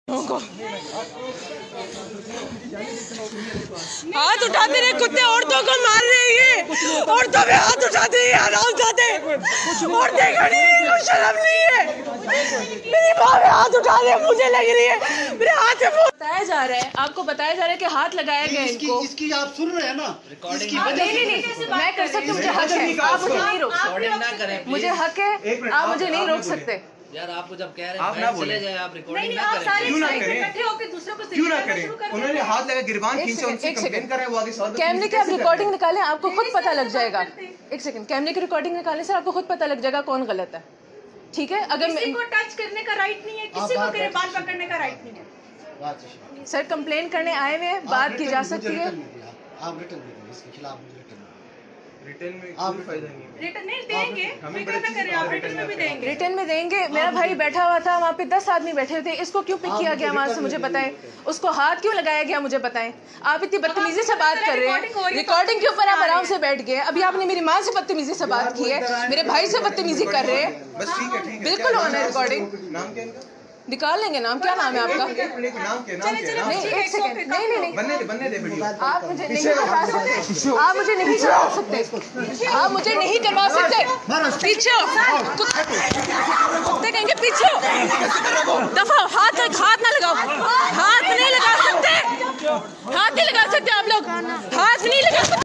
हाथ उठाते रहे कुत्ते, औरतों को मार रहे हैं, औरतों पे हाथ उठाते हैं, औरतें खड़ी हैं, कुछ शर्म नहीं है। मेरी माँ पे हाथ उठा रहे, मुझे लग रही है मेरे हाथ में बताया जा रहा है, आपको बताया जा रहा है कि हाथ लगाया गया इनको। इसकी आप सुन रहे हैं ना रिकॉर्डिंग? नहीं, मैं कर सकती हूँ, मुझे हक है, आप मुझे नहीं रोक सकते, मुझे हक है, आप मुझे नहीं रोक सकते। यार आपको जब कह रहे हैं आप चले जाए, आप रिकॉर्डिंग ना करें। क्यों ना करें? क्यों ना करें? उन्होंने हाथ लगा गिरबान खींचे, उनसे कंप्लेन कर रहे हैं, वो आगे सॉल्व। कैमरे की आप रिकॉर्डिंग निकालें, आपको खुद पता लग जाएगा। एक सेकंड, कैमरे की रिकॉर्डिंग निकालें सर, आपको खुद पता लग जाएगा कौन गलत है। ठीक है, अगर किसी को टच करने का राइट नहीं है, किसी को गिरबान पकड़ने का राइट नहीं है। सर कंप्लेन करने आए हुए हैं, बात की जा सकती है। आप रिटर्न दे देंगे इसके खिलाफ, मुझे रिटर्न में कोई फायदा नहीं है। रिटर्न नहीं देंगे, फिक्र ना करें, आप रिटर्न में भी देंगे। रिटर्न में देंगे। मेरा भाई बैठा हुआ था वहाँ पे, 10 आदमी बैठे थे, इसको क्यों पिक किया गया वहाँ से मुझे बताएं, उसको हाथ क्यों लगाया गया मुझे बताएं। आप इतनी बदतमीजी से बात कर रहे हैं, रिकॉर्डिंग के ऊपर आप आराम से बैठ गए। अभी आपने मेरी माँ से बदतमीजी से बात की है, मेरे भाई से बदतमीजी कर रहे हैं। बस ठीक है, बिल्कुल ऑन है रिकॉर्डिंग। नाम क्या इनका? निकाल लेंगे नाम, क्या नाम है आपका? नाम क्या? नहीं, एक सेकंड, नहीं, बनने दे वीडियो। आप मुझे नहीं करवा सकते, आप मुझे नहीं करवा सकते, आप मुझे नहीं करवा सकते। पीछे कुत्ते कहेंगे, पीछे दफा, हाथ ना लगाओ, हाथ नहीं लगा सकते, हाथ नहीं लगा सकते आप लोग, हाथ